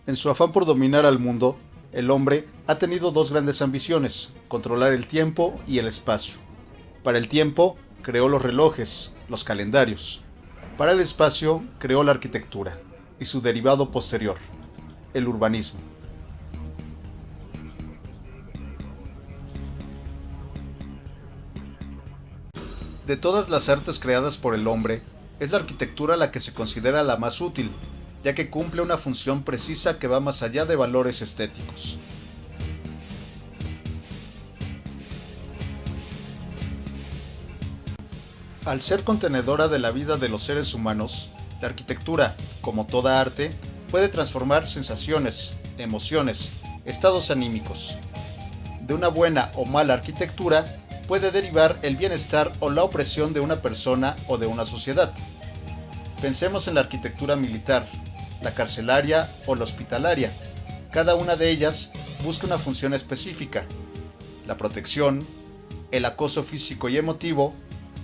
En su afán por dominar al mundo, el hombre ha tenido dos grandes ambiciones: controlar el tiempo y el espacio. Para el tiempo, creó los relojes, los calendarios. Para el espacio, creó la arquitectura y su derivado posterior, el urbanismo. De todas las artes creadas por el hombre, es la arquitectura la que se considera la más útil, ya que cumple una función precisa que va más allá de valores estéticos. Al ser contenedora de la vida de los seres humanos, la arquitectura, como toda arte, puede transformar sensaciones, emociones, estados anímicos. De una buena o mala arquitectura puede derivar el bienestar o la opresión de una persona o de una sociedad. Pensemos en la arquitectura militar, la carcelaria o la hospitalaria. Cada una de ellas busca una función específica: la protección, el acoso físico y emotivo,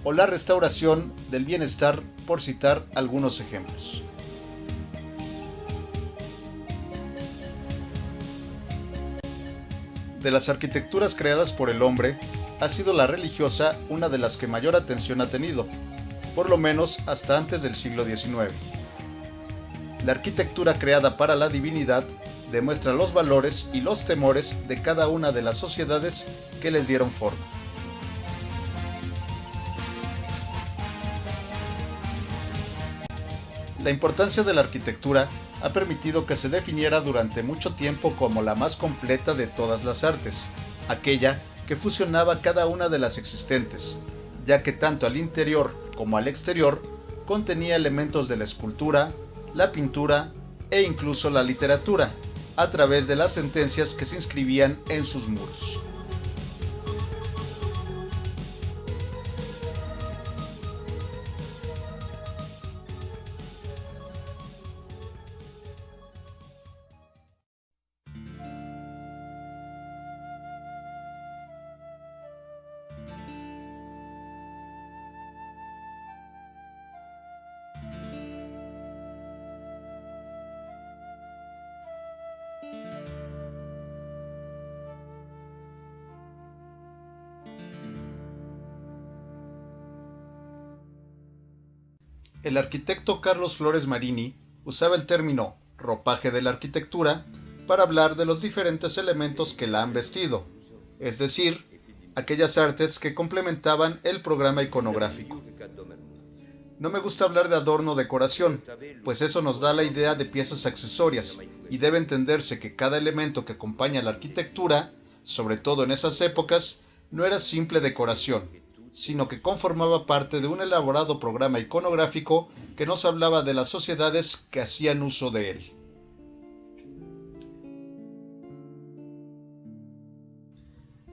o la restauración del bienestar, por citar algunos ejemplos. De las arquitecturas creadas por el hombre, ha sido la religiosa una de las que mayor atención ha tenido, por lo menos hasta antes del siglo XIX. La arquitectura creada para la divinidad demuestra los valores y los temores de cada una de las sociedades que les dieron forma. La importancia de la arquitectura ha permitido que se definiera durante mucho tiempo como la más completa de todas las artes, aquella que fusionaba cada una de las existentes, ya que tanto al interior como al exterior contenía elementos de la escultura, la pintura e incluso la literatura, a través de las sentencias que se inscribían en sus muros. El arquitecto Carlos Flores Marini usaba el término ropaje de la arquitectura para hablar de los diferentes elementos que la han vestido, es decir, aquellas artes que complementaban el programa iconográfico. No me gusta hablar de adorno o decoración, pues eso nos da la idea de piezas accesorias, y debe entenderse que cada elemento que acompaña la arquitectura, sobre todo en esas épocas, no era simple decoración, sino que conformaba parte de un elaborado programa iconográfico que nos hablaba de las sociedades que hacían uso de él.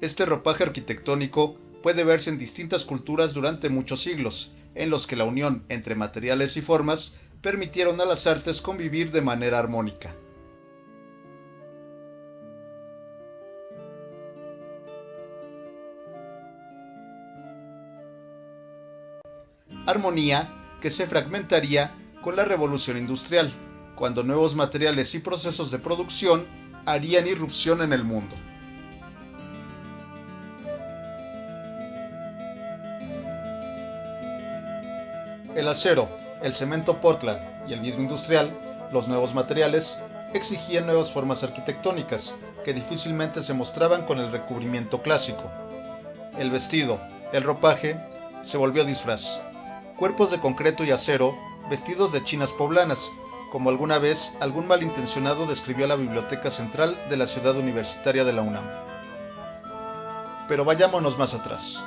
Este ropaje arquitectónico puede verse en distintas culturas durante muchos siglos, en los que la unión entre materiales y formas permitieron a las artes convivir de manera armónica. Armonía que se fragmentaría con la revolución industrial, cuando nuevos materiales y procesos de producción harían irrupción en el mundo. El acero, el cemento Portland y el vidrio industrial, los nuevos materiales, exigían nuevas formas arquitectónicas que difícilmente se mostraban con el recubrimiento clásico. El vestido, el ropaje, se volvió disfraz. Cuerpos de concreto y acero, vestidos de chinas poblanas, como alguna vez algún malintencionado describió la Biblioteca Central de la Ciudad Universitaria de la UNAM. Pero vayámonos más atrás.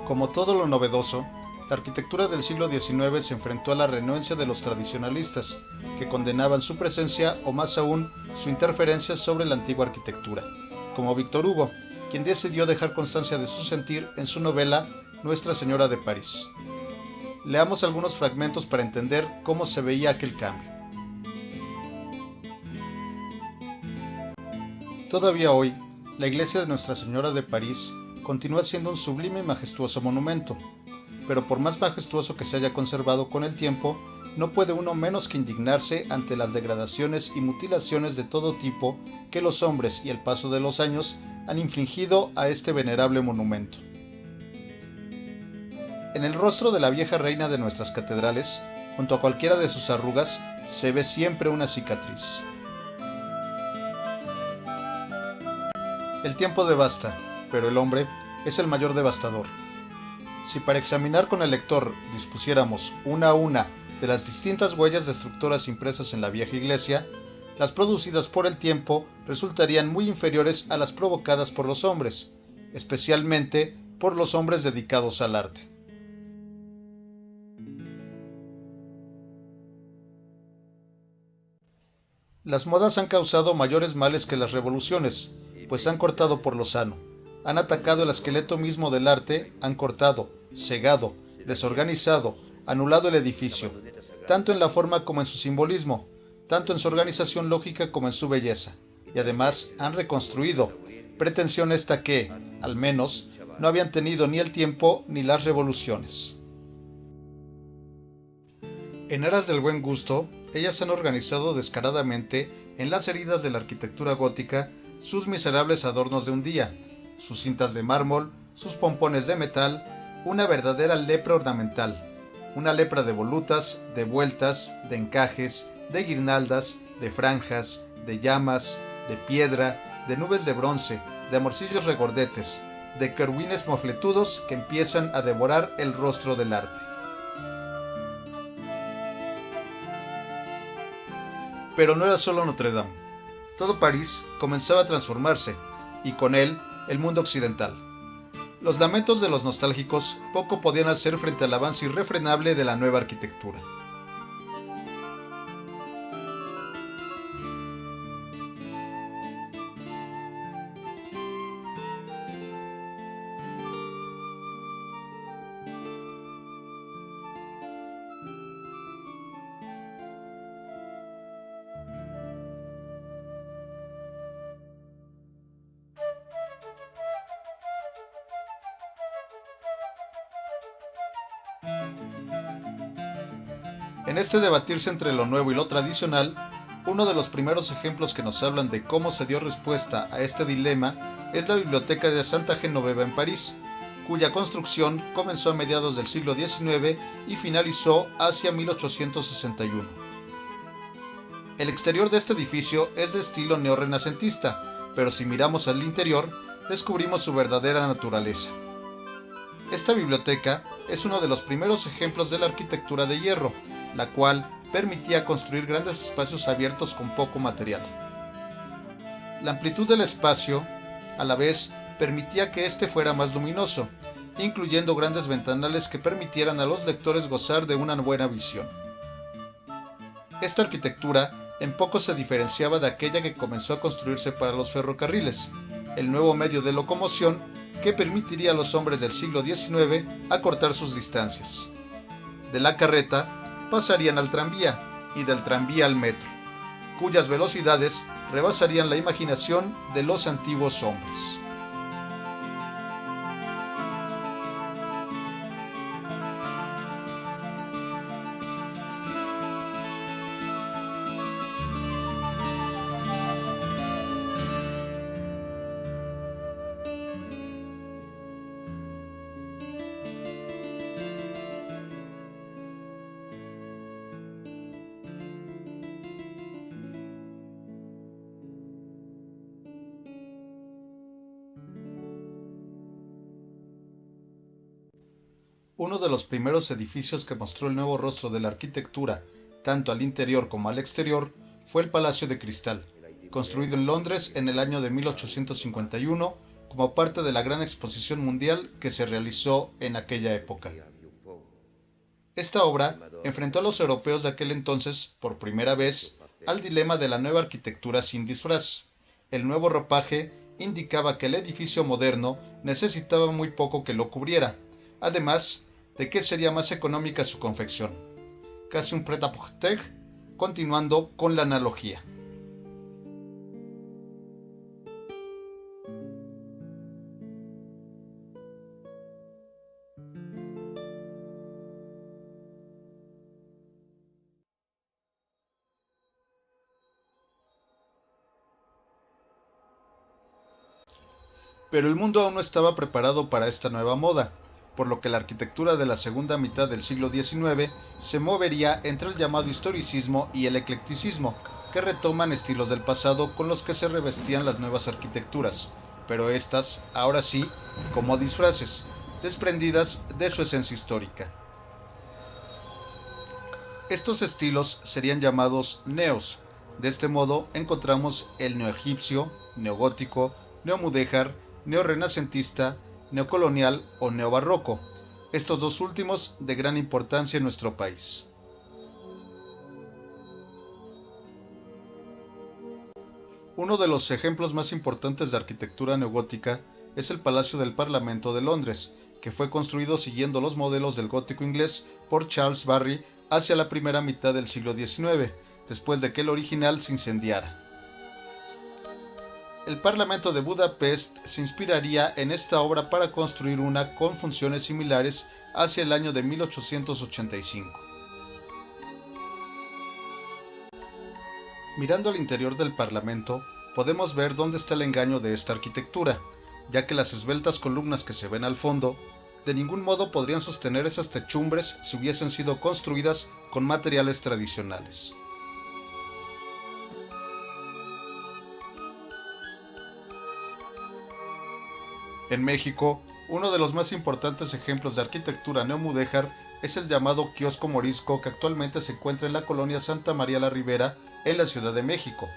Como todo lo novedoso, la arquitectura del siglo XIX se enfrentó a la renuencia de los tradicionalistas, que condenaban su presencia o más aún su interferencia sobre la antigua arquitectura, como Víctor Hugo, quien decidió dejar constancia de su sentir en su novela Nuestra Señora de París. Leamos algunos fragmentos para entender cómo se veía aquel cambio. Todavía hoy, la iglesia de Nuestra Señora de París continúa siendo un sublime y majestuoso monumento, pero por más majestuoso que se haya conservado con el tiempo, no puede uno menos que indignarse ante las degradaciones y mutilaciones de todo tipo que los hombres y el paso de los años han infligido a este venerable monumento. En el rostro de la vieja reina de nuestras catedrales, junto a cualquiera de sus arrugas, se ve siempre una cicatriz. El tiempo devasta, pero el hombre es el mayor devastador. Si para examinar con el lector dispusiéramos una a una de las distintas huellas destructoras impresas en la vieja iglesia, las producidas por el tiempo resultarían muy inferiores a las provocadas por los hombres, especialmente por los hombres dedicados al arte. Las modas han causado mayores males que las revoluciones, pues han cortado por lo sano, han atacado el esqueleto mismo del arte, han cortado, cegado, desorganizado, anulado el edificio, tanto en la forma como en su simbolismo, tanto en su organización lógica como en su belleza, y además han reconstruido, pretensión esta que, al menos, no habían tenido ni el tiempo ni las revoluciones. En aras del buen gusto, ellas han organizado descaradamente en las heridas de la arquitectura gótica sus miserables adornos de un día, sus cintas de mármol, sus pompones de metal, una verdadera lepra ornamental, una lepra de volutas, de vueltas, de encajes, de guirnaldas, de franjas, de llamas, de piedra, de nubes de bronce, de amorcillos regordetes, de querubines mofletudos que empiezan a devorar el rostro del arte. Pero no era solo Notre Dame. Todo París comenzaba a transformarse, y con él el mundo occidental. Los lamentos de los nostálgicos poco podían hacer frente al avance irrefrenable de la nueva arquitectura. En este debatirse entre lo nuevo y lo tradicional, uno de los primeros ejemplos que nos hablan de cómo se dio respuesta a este dilema es la Biblioteca de Santa Genoveva en París, cuya construcción comenzó a mediados del siglo XIX y finalizó hacia 1861. El exterior de este edificio es de estilo neorrenacentista, pero si miramos al interior, descubrimos su verdadera naturaleza. Esta biblioteca es uno de los primeros ejemplos de la arquitectura de hierro, la cual permitía construir grandes espacios abiertos con poco material. La amplitud del espacio, a la vez, permitía que éste fuera más luminoso, incluyendo grandes ventanales que permitieran a los lectores gozar de una buena visión. Esta arquitectura en poco se diferenciaba de aquella que comenzó a construirse para los ferrocarriles, el nuevo medio de locomoción que permitiría a los hombres del siglo XIX acortar sus distancias. De la carreta pasarían al tranvía y del tranvía al metro, cuyas velocidades rebasarían la imaginación de los antiguos hombres. Uno de los primeros edificios que mostró el nuevo rostro de la arquitectura, tanto al interior como al exterior, fue el Palacio de Cristal, construido en Londres en el año de 1851 como parte de la gran exposición mundial que se realizó en aquella época. Esta obra enfrentó a los europeos de aquel entonces, por primera vez, al dilema de la nueva arquitectura sin disfraz. El nuevo ropaje indicaba que el edificio moderno necesitaba muy poco que lo cubriera, además de que sería más económica su confección, casi un prêt-à-porter, continuando con la analogía. Pero el mundo aún no estaba preparado para esta nueva moda, por lo que la arquitectura de la segunda mitad del siglo XIX se movería entre el llamado historicismo y el eclecticismo, que retoman estilos del pasado con los que se revestían las nuevas arquitecturas, pero estas, ahora sí, como disfraces, desprendidas de su esencia histórica. Estos estilos serían llamados neos. De este modo encontramos el neoegipcio, neogótico, neomudéjar, neorrenacentista, neocolonial o neobarroco, estos dos últimos de gran importancia en nuestro país. Uno de los ejemplos más importantes de arquitectura neogótica es el Palacio del Parlamento de Londres, que fue construido siguiendo los modelos del gótico inglés por Charles Barry hacia la primera mitad del siglo XIX, después de que el original se incendiara. El Parlamento de Budapest se inspiraría en esta obra para construir una con funciones similares hacia el año de 1885. Mirando al interior del Parlamento, podemos ver dónde está el engaño de esta arquitectura, ya que las esbeltas columnas que se ven al fondo de ningún modo podrían sostener esas techumbres si hubiesen sido construidas con materiales tradicionales. En México, uno de los más importantes ejemplos de arquitectura neomudéjar es el llamado kiosco morisco que actualmente se encuentra en la colonia Santa María la Ribera, en la Ciudad de México.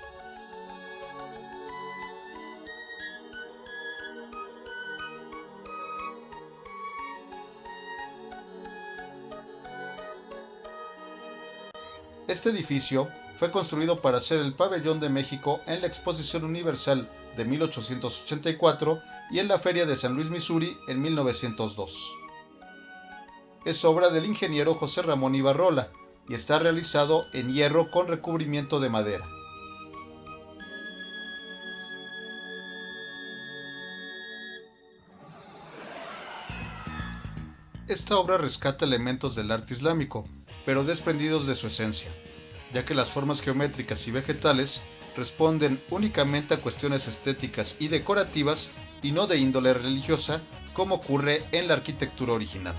Este edificio fue construido para ser el pabellón de México en la Exposición Universal de 1884 y en la Feria de San Luis, Missouri, en 1902. Es obra del ingeniero José Ramón Ibarrola y está realizado en hierro con recubrimiento de madera. Esta obra rescata elementos del arte islámico, pero desprendidos de su esencia, ya que las formas geométricas y vegetales responden únicamente a cuestiones estéticas y decorativas y no de índole religiosa, como ocurre en la arquitectura original.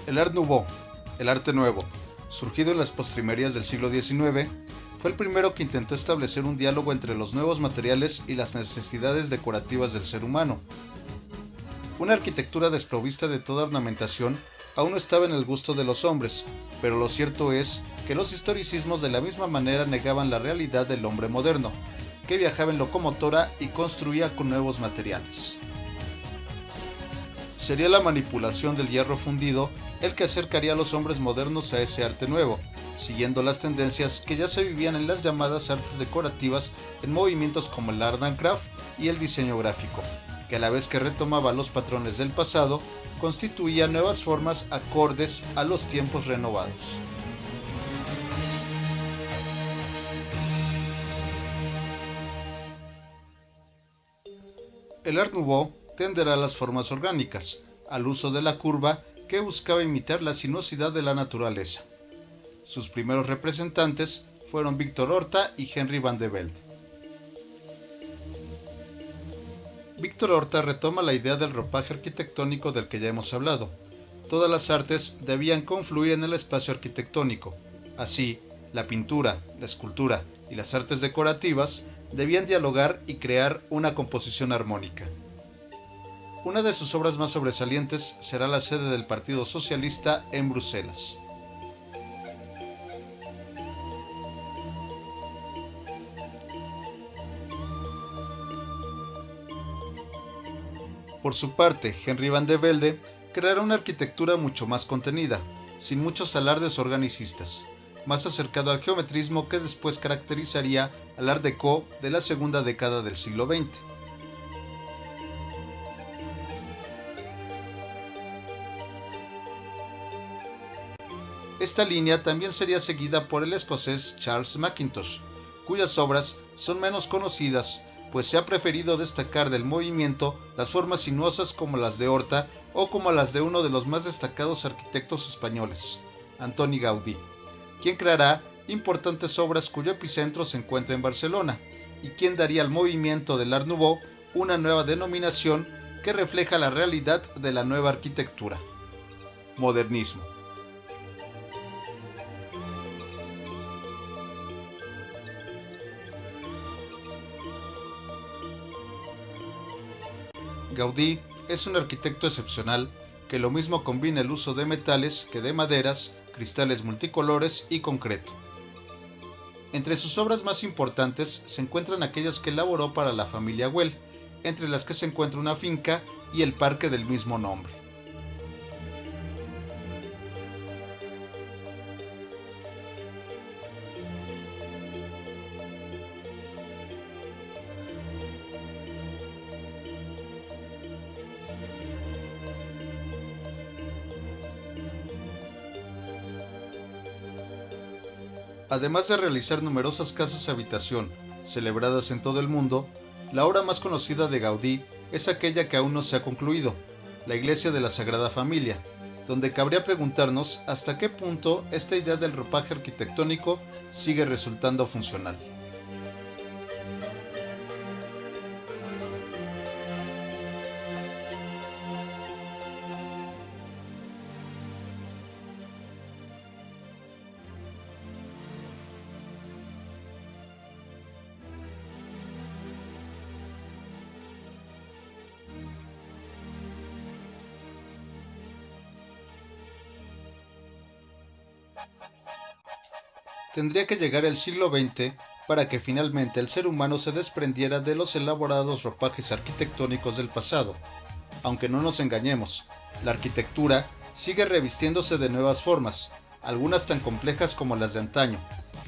El Art Nouveau, el arte nuevo, surgido en las postrimerías del siglo XIX, fue el primero que intentó establecer un diálogo entre los nuevos materiales y las necesidades decorativas del ser humano. Una arquitectura desprovista de toda ornamentación aún no estaba en el gusto de los hombres, pero lo cierto es que los historicismos de la misma manera negaban la realidad del hombre moderno, que viajaba en locomotora y construía con nuevos materiales. Sería la manipulación del hierro fundido el que acercaría a los hombres modernos a ese arte nuevo, siguiendo las tendencias que ya se vivían en las llamadas artes decorativas en movimientos como el Art and Craft y el diseño gráfico, que a la vez que retomaba los patrones del pasado, constituía nuevas formas acordes a los tiempos renovados. El Art Nouveau tenderá a las formas orgánicas, al uso de la curva que buscaba imitar la sinuosidad de la naturaleza. Sus primeros representantes fueron Victor Horta y Henry van de Velde. Victor Horta retoma la idea del ropaje arquitectónico del que ya hemos hablado. Todas las artes debían confluir en el espacio arquitectónico. Así, la pintura, la escultura y las artes decorativas debían dialogar y crear una composición armónica. Una de sus obras más sobresalientes será la sede del Partido Socialista en Bruselas. Por su parte, Henry van de Velde creará una arquitectura mucho más contenida, sin muchos alardes organicistas, más acercado al geometrismo que después caracterizaría al Art Deco de la segunda década del siglo XX. Esta línea también sería seguida por el escocés Charles Mackintosh, cuyas obras son menos conocidas, pues se ha preferido destacar del movimiento las formas sinuosas como las de Horta o como las de uno de los más destacados arquitectos españoles, Antoni Gaudí, quien creará importantes obras cuyo epicentro se encuentra en Barcelona, y quien daría al movimiento del Art Nouveau una nueva denominación que refleja la realidad de la nueva arquitectura: modernismo. Gaudí es un arquitecto excepcional que lo mismo combina el uso de metales que de maderas, cristales multicolores y concreto. Entre sus obras más importantes se encuentran aquellas que elaboró para la familia Güell, entre las que se encuentra una finca y el parque del mismo nombre. Además de realizar numerosas casas habitación celebradas en todo el mundo, la obra más conocida de Gaudí es aquella que aún no se ha concluido, la Iglesia de la Sagrada Familia, donde cabría preguntarnos hasta qué punto esta idea del ropaje arquitectónico sigue resultando funcional. Tendría que llegar el siglo XX para que finalmente el ser humano se desprendiera de los elaborados ropajes arquitectónicos del pasado. Aunque no nos engañemos, la arquitectura sigue revistiéndose de nuevas formas, algunas tan complejas como las de antaño,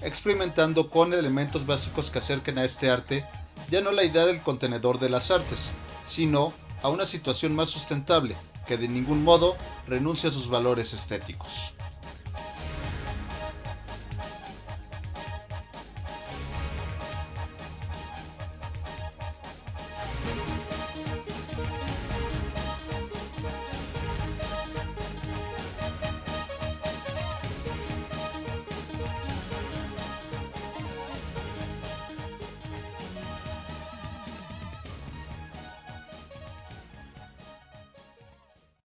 experimentando con elementos básicos que acerquen a este arte ya no la idea del contenedor de las artes, sino a una situación más sustentable, que de ningún modo renuncia a sus valores estéticos.